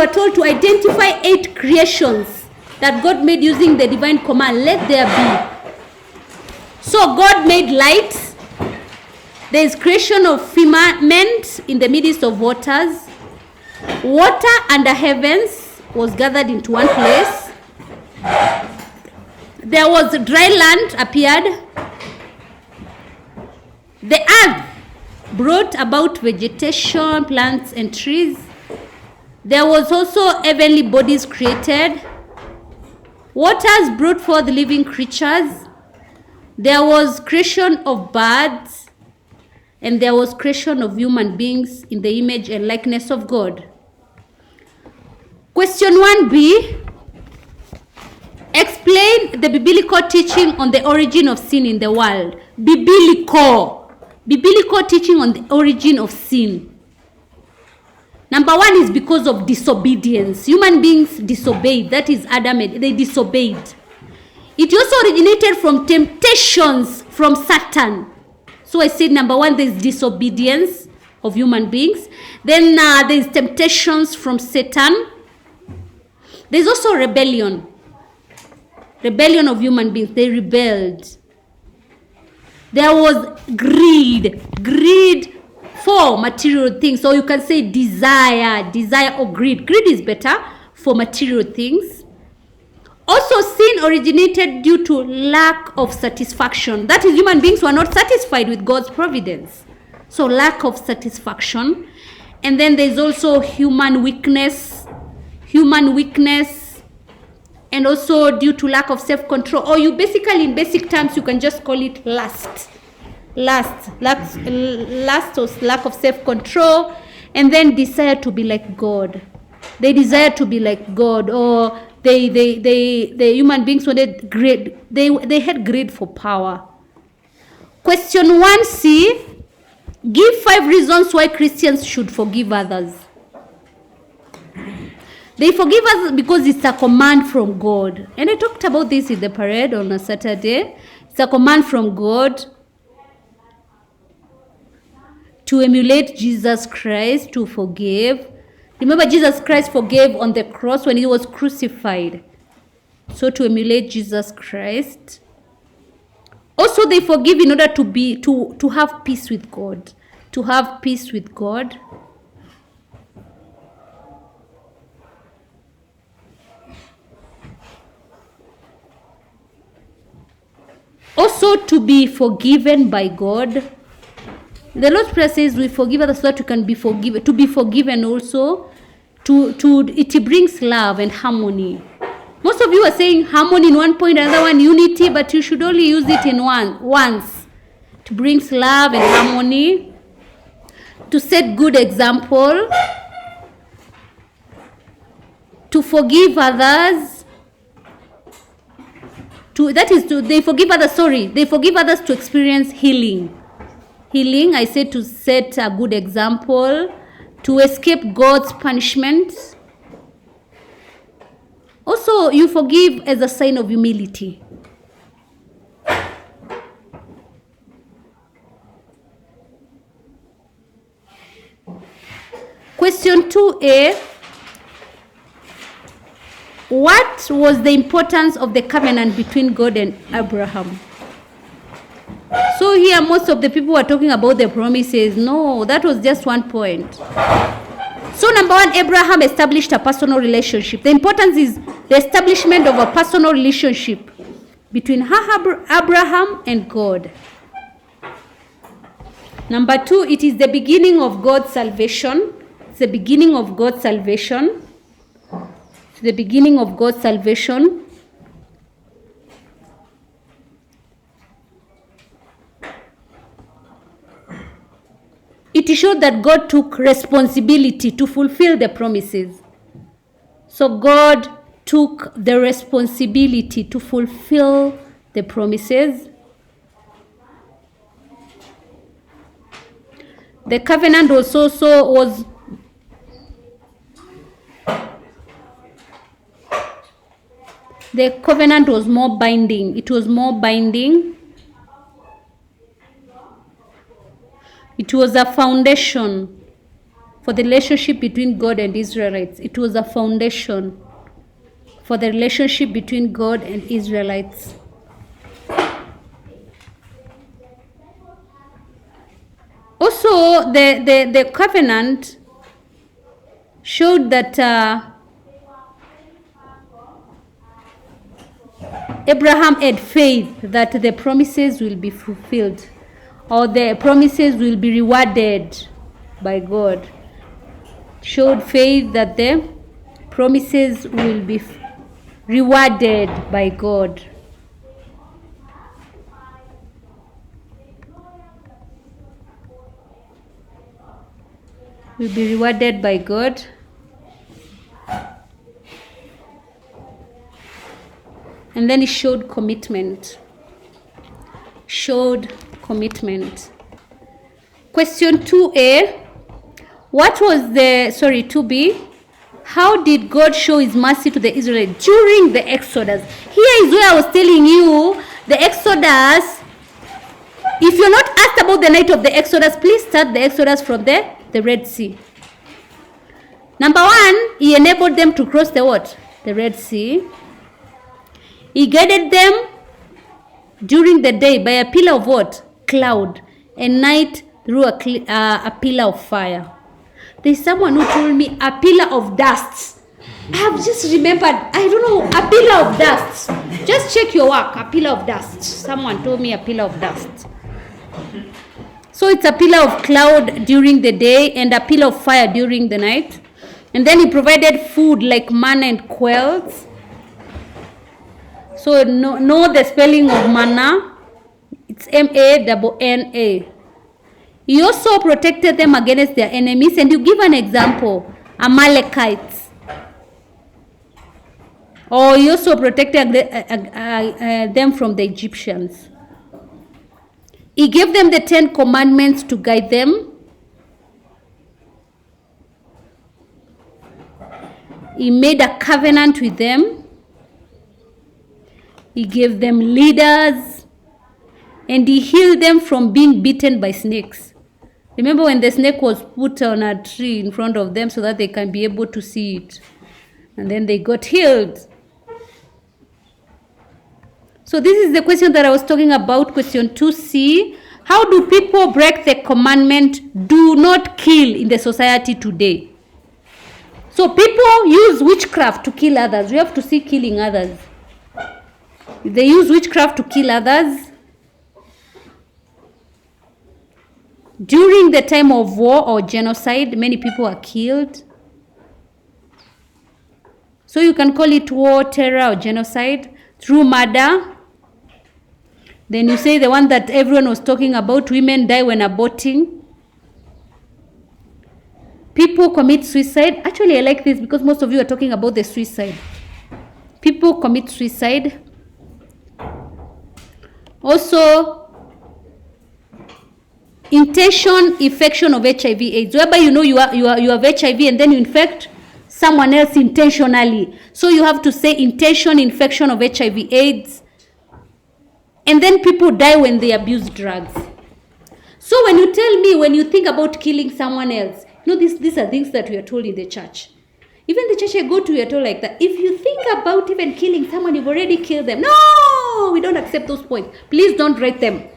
were told to identify 8 creations that God made using the divine command, let there be. So God made light. There is creation of firmament in the midst of waters. Water under heavens was gathered into one place. There was dry land appeared. The earth brought about vegetation, plants, and trees. There was also heavenly bodies created. Waters brought forth living creatures. There was creation of birds, and there was creation of human beings in the image and likeness of God. Question 1b. Explain the biblical teaching on the origin of sin in the world. Biblical teaching on the origin of sin. Number 1 is because of disobedience. Human beings disobeyed. That is Adam and Eve. They disobeyed. It also originated from temptations from Satan. So I said number 1, there is disobedience of human beings. Then there is temptations from Satan. There is also rebellion. Rebellion of human beings. They rebelled. There was greed for material things. Or you can say desire or greed. Greed is better for material things. Also, sin originated due to lack of satisfaction. That is, human beings were not satisfied with God's providence. So, lack of satisfaction. And then there's also human weakness. And also due to lack of self-control. Or you basically, in basic terms, you can just call it lust. Lust or lack of self-control. And then desire to be like God. They desire to be like God. Or the human beings wanted greed. They had greed for power. Question 1c. Give 5 reasons why Christians should forgive others. They forgive us because it's a command from God. And I talked about this in the parade on a Saturday. It's a command from God to emulate Jesus Christ, to forgive. Remember, Jesus Christ forgave on the cross when he was crucified. So to emulate Jesus Christ. Also, they forgive in order to have peace with God. To have peace with God. Also, to be forgiven by God. The Lord's Prayer says we forgive others so that we can be forgiven. To be forgiven also, it brings love and harmony. Most of you are saying harmony in one point, another one unity, but you should only use it in once. To bring love and harmony. To set good example. To forgive others. They forgive others to experience healing. I said to set a good example, to escape God's punishment. Also, you forgive as a sign of humility. Question 2a. What was the importance of the covenant between God and Abraham? So here most of the people are talking about the promises. No, that was just one point. So number 1, Abraham established a personal relationship. The importance is the establishment of a personal relationship between Abraham and God. Number 2, it is the beginning of God's salvation. It's the beginning of God's salvation. It's the beginning of God's salvation. It showed that God took responsibility to fulfill the promises. So God took the responsibility to fulfill the promises. The covenant was the covenant was more binding. It was more binding. It was a foundation for the relationship between God and Israelites. It was a foundation for the relationship between God and Israelites. Also, the covenant showed that Abraham had faith that the promises will be fulfilled, or the promises will be rewarded by God. Showed faith that the promises will be rewarded by God. Will be rewarded by God. And then it showed commitment. Showed commitment. Question 2a. What was the, 2b. How did God show his mercy to the Israelites during the Exodus? Here is where I was telling you, the Exodus. If you're not asked about the night of the Exodus, please start the Exodus from the Red Sea. Number 1, he enabled them to cross the what? The Red Sea. He guided them during the day by a pillar of what? Cloud. And night through a pillar of fire. There's someone who told me a pillar of dust. I have just remembered, I don't know, a pillar of dust. Just check your work, a pillar of dust. Someone told me a pillar of dust. So it's a pillar of cloud during the day and a pillar of fire during the night. And then he provided food like manna and quails. So know the spelling of manna. It's M-A-N-N-A. He also protected them against their enemies. And you give an example, Amalekites. Or he also protected them from the Egyptians. He gave them the 10 commandments to guide them. He made a covenant with them. He gave them leaders. And he healed them from being bitten by snakes. Remember when the snake was put on a tree in front of them so that they can be able to see it. And then they got healed. So this is the question that I was talking about, question 2c. How do people break the commandment, do not kill, in the society today? So people use witchcraft to kill others. We have to see killing others. They use witchcraft to kill others. During the time of war or genocide, many people are killed. So you can call it war, terror, or genocide. Through murder. Then you say the one that everyone was talking about, women die when aborting. People commit suicide. Actually, I like this because most of you are talking about the suicide. People commit suicide. Also, intention infection of HIV/AIDS, whereby you know you have HIV and then you infect someone else intentionally. So you have to say intention infection of HIV/AIDS. And then people die when they abuse drugs. So when you tell me, when you think about killing someone else, these are things that we are told in the church. Even the church I go to, we are told like that. If you think about even killing someone, you've already killed them. No, we don't accept those points. Please don't write them.